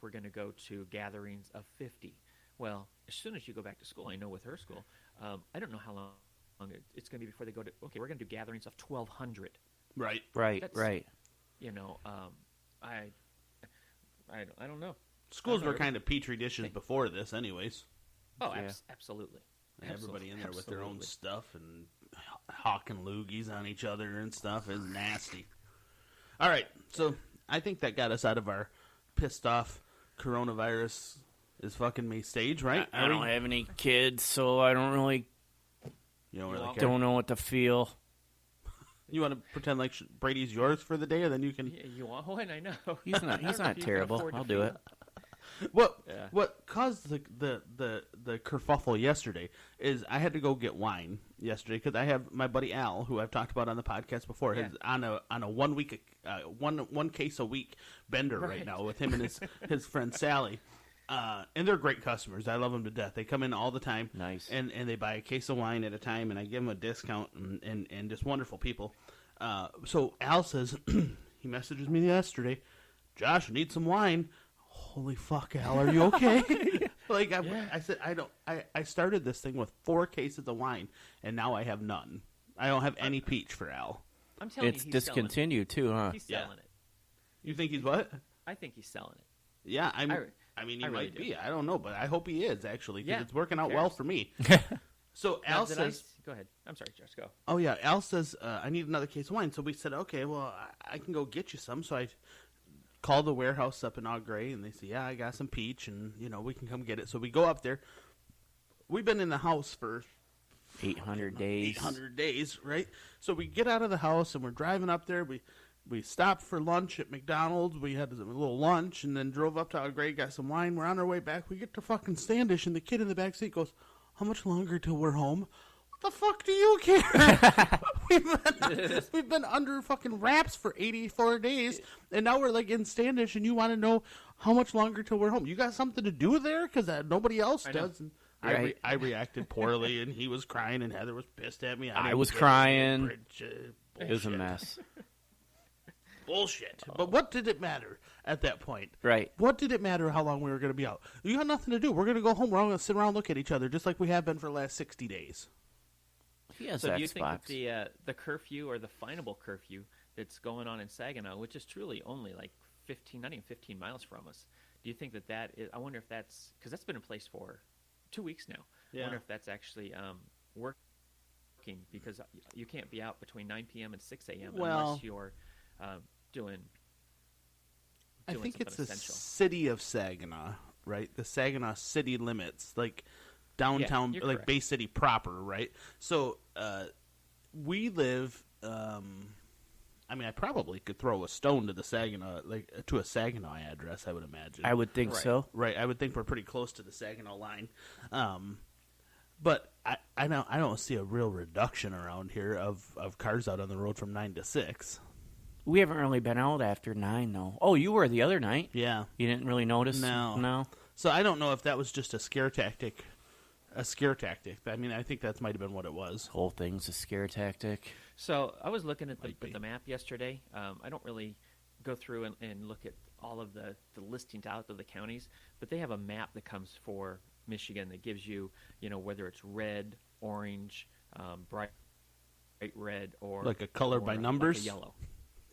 we're going to go to gatherings of 50. Well, as soon as you go back to school, I know with her school, I don't know how long it's going to be before they go to, okay, we're going to do gatherings of 1,200. Right. Right. I don't know. Schools were kind of petri dishes before this anyways. Oh, absolutely. Everybody in there with their own stuff and hawking loogies on each other and stuff is nasty. All right, so I think that got us out of our pissed off coronavirus is fucking me stage, right? I don't have any kids, so I don't really don't know what to feel. You want to pretend like Brady's yours for the day, and then you can. You want one? I know. He's not terrible. I'll do it. What caused the kerfuffle yesterday is I had to go get wine yesterday because I have my buddy Al, who I've talked about on the podcast before, is on a 1 week one case a week bender right now with him and his friend Sally. And they're great customers. I love them to death. They come in all the time. Nice. And they buy a case of wine at a time, and I give them a discount, and just wonderful people. So Al says, he messages me yesterday, Josh, I need some wine. Holy fuck, Al, are you okay? I said, I started this thing with 4 cases of wine, and now I have none. I don't have any peach for Al. I'm telling you, it's discontinued too, huh? He's selling it. You think he's what? I think he's selling it. Yeah, I mean, he might be. I don't know, but I hope he is, actually, because it's working out well for me. So Al says... Go ahead. I'm sorry, Josh, go. Oh, yeah. Al says, I need another case of wine. So we said, okay, well, I can go get you some. So I called the warehouse up in Eau Gray, and they say, yeah, I got some peach, and, we can come get it. So we go up there. We've been in the house for... 800 days. 800 days, right? So we get out of the house, and we're driving up there. We stopped for lunch at McDonald's. We had a little lunch, and then drove up to Eau Gray, got some wine. We're on our way back. We get to fucking Standish, and the kid in the back seat goes, how much longer till we're home? What the fuck do you care? we've been under fucking wraps for 84 days, and now we're like in Standish, and you want to know how much longer till we're home? You got something to do there? Because nobody else does. And right. I reacted poorly, and he was crying, and Heather was pissed at me. I was crying. It was a mess. Bullshit. But what did it matter at that point? Right. What did it matter how long we were going to be out? You got nothing to do. We're going to go home. We're all going to sit around and look at each other just like we have been for the last 60 days. So do you think that the curfew or the finable curfew that's going on in Saginaw, which is truly only like not even 15 miles from us, do you think that is, I wonder if that's, because that's been in place for 2 weeks now. Yeah. I wonder if that's actually working, because you can't be out between 9 p.m. and 6 a.m. unless you're doing I think it's essential. The city of Saginaw, right? The Saginaw city limits, like downtown, like correct. Bay City proper, right? So we live. I probably could throw a stone to the Saginaw, to a Saginaw address. I would imagine. I would think so. Right. I would think we're pretty close to the Saginaw line. But I don't see a real reduction around here of cars out on the road from 9 to 6. We haven't really been out after 9, though. Oh, you were the other night. Yeah. You didn't really notice? No. So I don't know if that was just a scare tactic. I mean, I think that might have been what it was. Whole thing's a scare tactic. So I was looking at the map yesterday. I don't really go through and look at all of the listings out of the counties, but they have a map that comes for Michigan that gives you, whether it's red, orange, bright red, or like a color by numbers, like a yellow.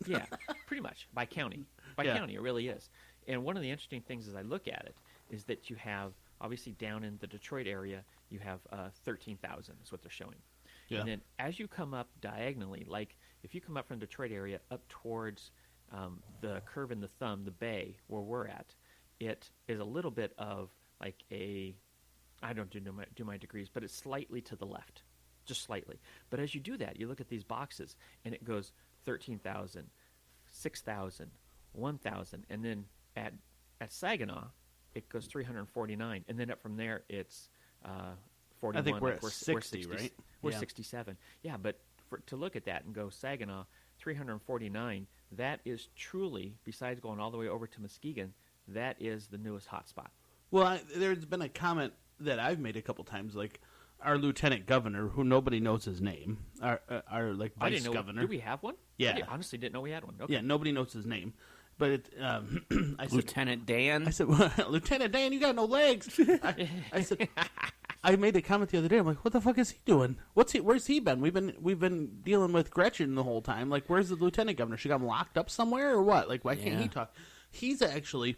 Yeah, pretty much by county. County, it really is. And one of the interesting things as I look at it is that you have, obviously down in the Detroit area, you have 13,000 is what they're showing. Yeah. And then as you come up diagonally, like if you come up from the Detroit area up towards the curve in the thumb, the bay where we're at, it is a little bit of like I don't do my degrees, but it's slightly to the left, just slightly. But as you do that, you look at these boxes, and it goes 13,000, 6,000, 1,000, and then at Saginaw, it goes 349, and then up from there, it's 41. I think we're at 60, right? We're 67. Yeah, but to look at that and go Saginaw, 349, that is truly, besides going all the way over to Muskegon, that is the newest hotspot. Well, there's been a comment that I've made a couple times, like our lieutenant governor, who nobody knows his name, our like vice governor. Do we have one? Yeah. I honestly didn't know we had one. Okay. Yeah, nobody knows his name. But I said, Lieutenant Dan. I said, well, Lieutenant Dan, you got no legs. I said, I made a comment the other day. I'm like, what the fuck is he doing? Where's he been? We've been dealing with Gretchen the whole time. Like, where's the lieutenant governor? She got him locked up somewhere or what? Like, why can't he talk? He's actually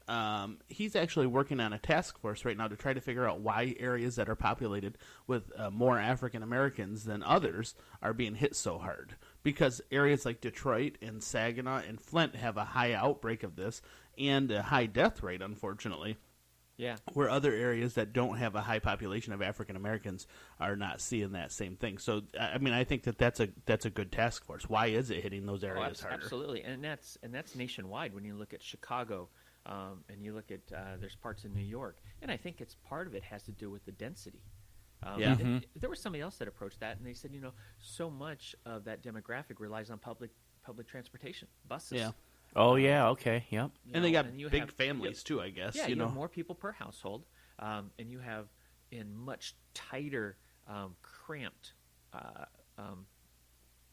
working on a task force right now to try to figure out why areas that are populated with more African Americans than others are being hit so hard. Because areas like Detroit and Saginaw and Flint have a high outbreak of this and a high death rate, unfortunately. Yeah. Where other areas that don't have a high population of African Americans are not seeing that same thing. So, I mean, I think that's a good task force. Why is it hitting those areas harder? Absolutely, and that's nationwide. When you look at Chicago, and you look at there's parts in New York, and I think it's part of it has to do with the density. There was somebody else that approached that, and they said, so much of that demographic relies on public transportation, buses. Yeah. Oh, yeah, okay, yep. And they got big families, too, I guess. Yeah, you have more people per household, and you have in much tighter, cramped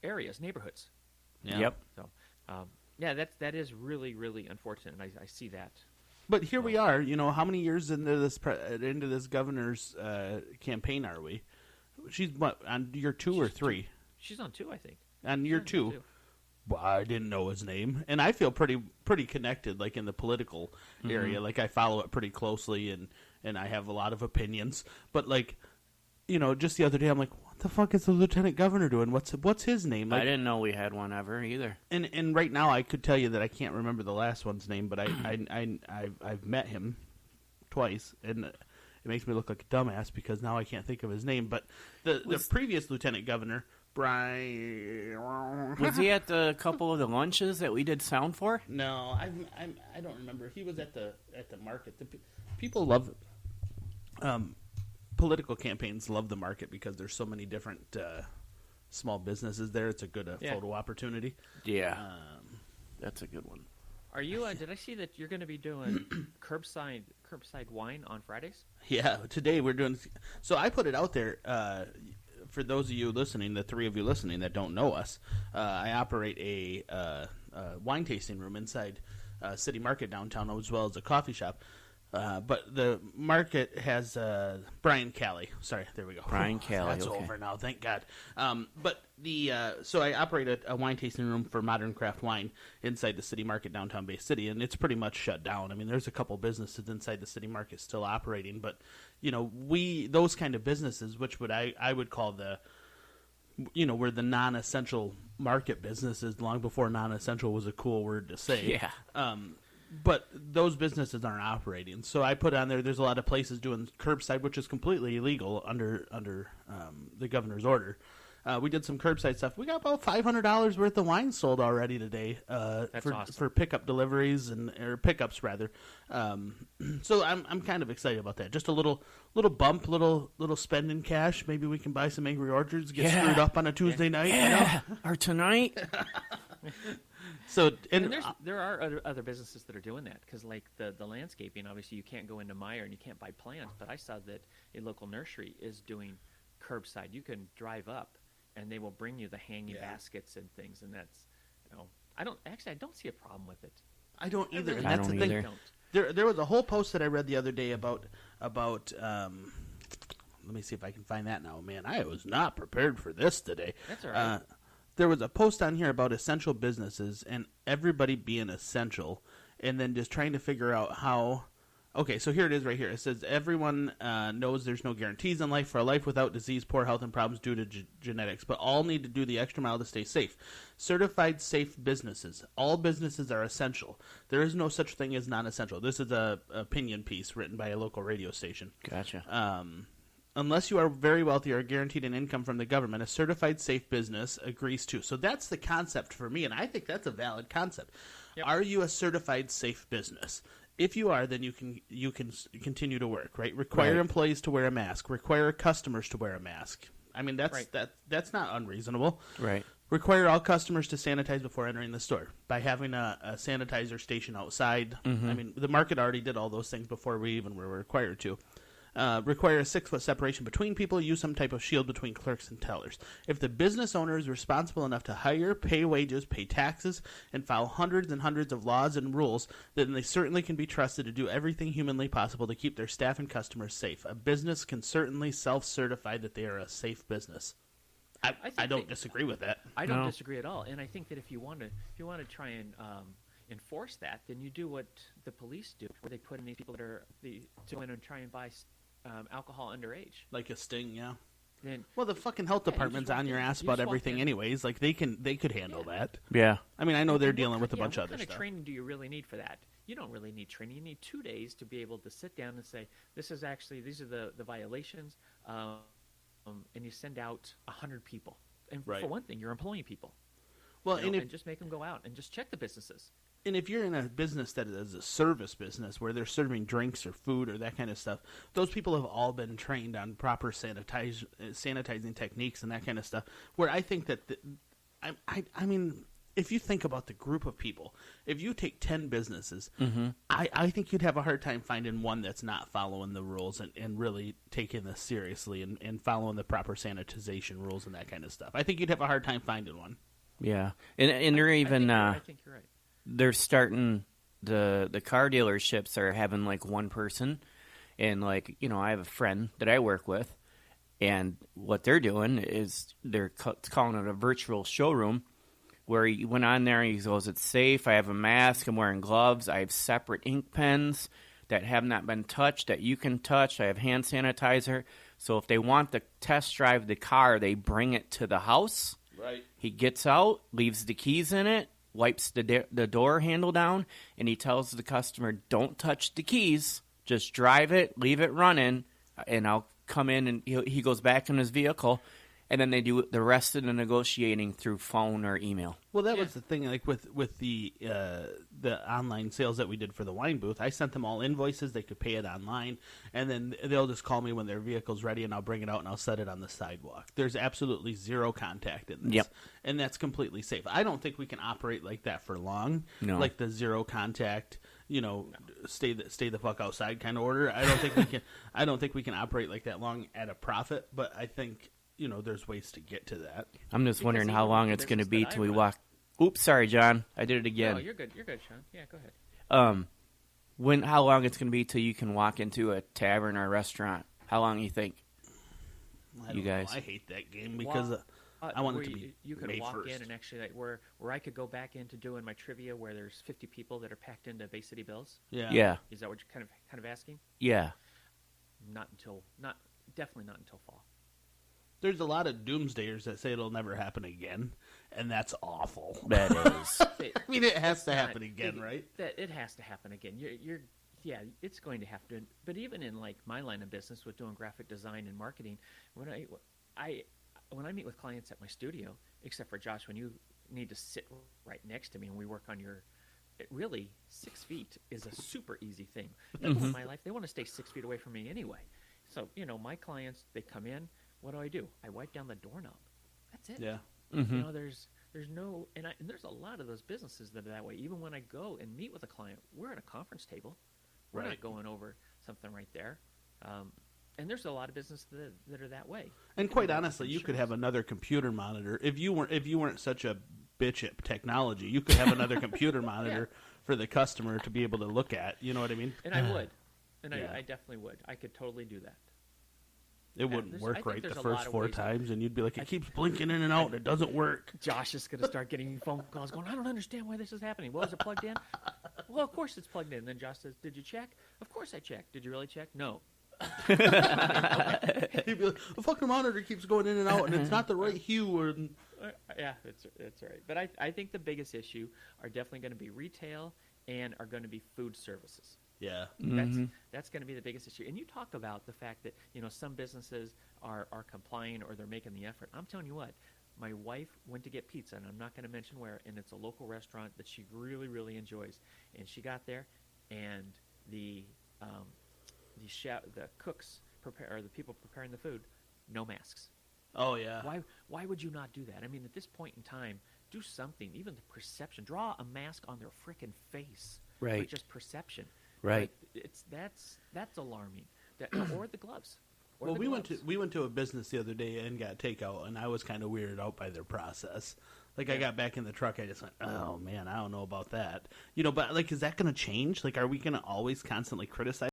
areas, neighborhoods. Yeah. Yep. So, that is really, really unfortunate, and I see that. But here we are, how many years into this governor's campaign are we? She's, on year 2 or 3? She's on 2, I think. On year 2. Well, I didn't know his name, and I feel pretty connected, like in the political area. Like I follow it pretty closely, and I have a lot of opinions. But like, just the other day, I'm like, what the fuck is the lieutenant governor doing? What's his name? Like, I didn't know we had one ever either. And right now, I could tell you that I can't remember the last one's name, but I've met him twice, and it makes me look like a dumbass because now I can't think of his name. But the previous lieutenant governor, Brian, was he at the couple of the lunches that we did sound for? No, I don't remember. He was at the market. People love political campaigns. Love the market because there's so many different small businesses there. It's a good photo opportunity. Yeah, that's a good one. Are you? Did I see that you're going to be doing curbside wine on Fridays? Yeah, today we're doing. So I put it out there. For those of you listening, the 3 of you listening that don't know us, I operate a wine tasting room inside City Market downtown, as well as a coffee shop. But the market has Brian Calley. Sorry, there we go. Brian Calley. That's over now, thank God. But so I operate a wine tasting room for modern craft wine inside the City Market downtown Bay City, and it's pretty much shut down. I mean, there's a couple businesses inside the City Market still operating, but those kind of businesses, which I would call we're the non-essential market businesses long before non-essential was a cool word to say. Yeah. But those businesses aren't operating. So I put on there's a lot of places doing curbside, which is completely illegal under the governor's order. We did some curbside stuff. We got about $500 worth of wine sold already today for pickup deliveries or pickups rather. So I'm kind of excited about that. Just a little bump, little spending cash. Maybe we can buy some Angry Orchards, get screwed up on a Tuesday night. Yeah. Or tonight. So there are other businesses that are doing that because like the landscaping, obviously you can't go into Meijer and you can't buy plants, but I saw that a local nursery is doing curbside. You can drive up and they will bring you the hanging baskets and things, and that's I don't see a problem with it. I don't either. And I that's don't the thing. either. There was a whole post that I read the other day about let me see if I can find that now. Man, I was not prepared for this today. That's all right. There was a post on here about essential businesses and everybody being essential, and then just trying to figure out how. Okay, so here it is right here. It says everyone knows there's no guarantees in life for a life without disease, poor health, and problems due to genetics, but all need to do the extra mile to stay safe. Certified safe businesses. All businesses are essential. There is no such thing as non-essential. This is a opinion piece written by a local radio station. Gotcha. Unless you are very wealthy or guaranteed an income from the government, a certified safe business agrees to. So that's the concept for me, and I think that's a valid concept. Yep. Are you a certified safe business? If you are, then you can continue to work, right? Require employees to wear a mask. Require customers to wear a mask. I mean, that's not unreasonable. Right. Require all customers to sanitize before entering the store by having a sanitizer station outside. Mm-hmm. I mean, the market already did all those things before we even were required to. require a 6-foot separation between people, use some type of shield between clerks and tellers. If the business owner is responsible enough to hire, pay wages, pay taxes, and follow hundreds and hundreds of laws and rules, then they certainly can be trusted to do everything humanly possible to keep their staff and customers safe. A business can certainly self-certify that they are a safe business. I don't disagree with that. I don't disagree at all, and I think that if you want to try and enforce that, then you do what the police do, where they put in these people that are to go in and try and buy alcohol underage, like a sting. Yeah. Then, well, the fucking health department's on your ass about everything, anyways. Like they could handle that. Yeah. I mean, I know they're dealing with a bunch of other stuff. What kind of training do you really need for that? You don't really need training. You need 2 days to be able to sit down and say, these are the violations. And you send out 100 people. And for one thing, you're employing people. Well, and just make them go out and just check the businesses. And if you're in a business that is a service business where they're serving drinks or food or that kind of stuff, those people have all been trained on proper sanitizing techniques and that kind of stuff. Where I think that, I mean, if you think about the group of people, if you take 10 businesses, I think you'd have a hard time finding one that's not following the rules and really taking this seriously and following the proper sanitization rules and that kind of stuff. I think you'd have a hard time finding one. Yeah, and they're even. I think you're right. They're starting the car dealerships are having like one person, and like I have a friend that I work with, and what they're doing is they're calling it a virtual showroom, where he went on there and he goes, "It's safe. I have a mask. I'm wearing gloves. I have separate ink pens that have not been touched that you can touch. I have hand sanitizer. So if they want to test drive the car, they bring it to the house." Right. He gets out, leaves the keys in it, wipes the door handle down, and he tells the customer, "Don't touch the keys. Just drive it, leave it running, and I'll come in." And he goes back in his vehicle, and then they do the rest of the negotiating through phone or email. Well, that was the thing. Like with the online sales that we did for the wine booth, I sent them all invoices. They could pay it online, and then they'll just call me when their vehicle's ready, and I'll bring it out and I'll set it on the sidewalk. There's absolutely zero contact in this, Yep. And that's completely safe. I don't think we can operate like that for long. No. Like the zero contact, stay the fuck outside kind of order. I don't think we can. I don't think we can operate like that long at a profit. But I think. There's ways to get to that. I'm just wondering how long it's going to be till we walk. Oops, sorry, John. I did it again. No, you're good. You're good, Sean. Yeah, go ahead. How long it's going to be till you can walk into a tavern or a restaurant? How long you think? I guys, I hate that game because I want it to be. You could May walk 1st. in and actually where I could go back into doing my trivia where there's 50 people that are packed into Bay City Bills. Yeah. Is that what you're kind of asking? Yeah. Definitely not until fall. There's a lot of doomsdayers that say it'll never happen again, and that's awful. That is. I mean, it has to happen again, right? It has to happen again. Yeah, it's going to have to. But even in like my line of business with doing graphic design and marketing, when I meet with clients at my studio, except for Josh, when you need to sit right next to me and we work on really 6 feet is a super easy thing. People in my life, they want to stay 6 feet away from me anyway. So my clients, they come in. What do? I wipe down the doorknob. That's it. Yeah. Mm-hmm. There's no, and there's a lot of those businesses that are that way. Even when I go and meet with a client, we're at a conference table. We're not going over something right there. And there's a lot of businesses that are that way. And quite honestly, you could have another computer monitor if you weren't such a bitch at technology. You could have another computer monitor for the customer to be able to look at. You know what I mean? And I would, and I definitely would. I could totally do that. It wouldn't work right the first 4 times, and you'd be like, it keeps blinking in and out, and it doesn't work. Josh is going to start getting phone calls going, I don't understand why this is happening. Well, is it plugged in? Well, of course it's plugged in. And then Josh says, did you check? Of course I checked. Did you really check? No. He'd be like, the fucking monitor keeps going in and out, and it's not the right hue. Yeah, it's right. But I think the biggest issue are definitely going to be retail and are going to be food services. Yeah, that's going to be the biggest issue. And you talk about the fact that some businesses are complying or they're making the effort. I'm telling you what, my wife went to get pizza, and I'm not going to mention where, and it's a local restaurant that she really, really enjoys. And she got there, and the cooks or the people preparing the food, no masks. Oh yeah. Why would you not do that? I mean, at this point in time, do something. Even the perception, draw a mask on their frickin' face. Right. Just perception. Right. That's alarming. or the gloves. Or Well, the gloves. we went to a business the other day and got takeout, and I was kind of weirded out by their process. Like, I got back in the truck, I just went, oh, man, I don't know about that. But, like, is that going to change? Like, are we going to always constantly criticize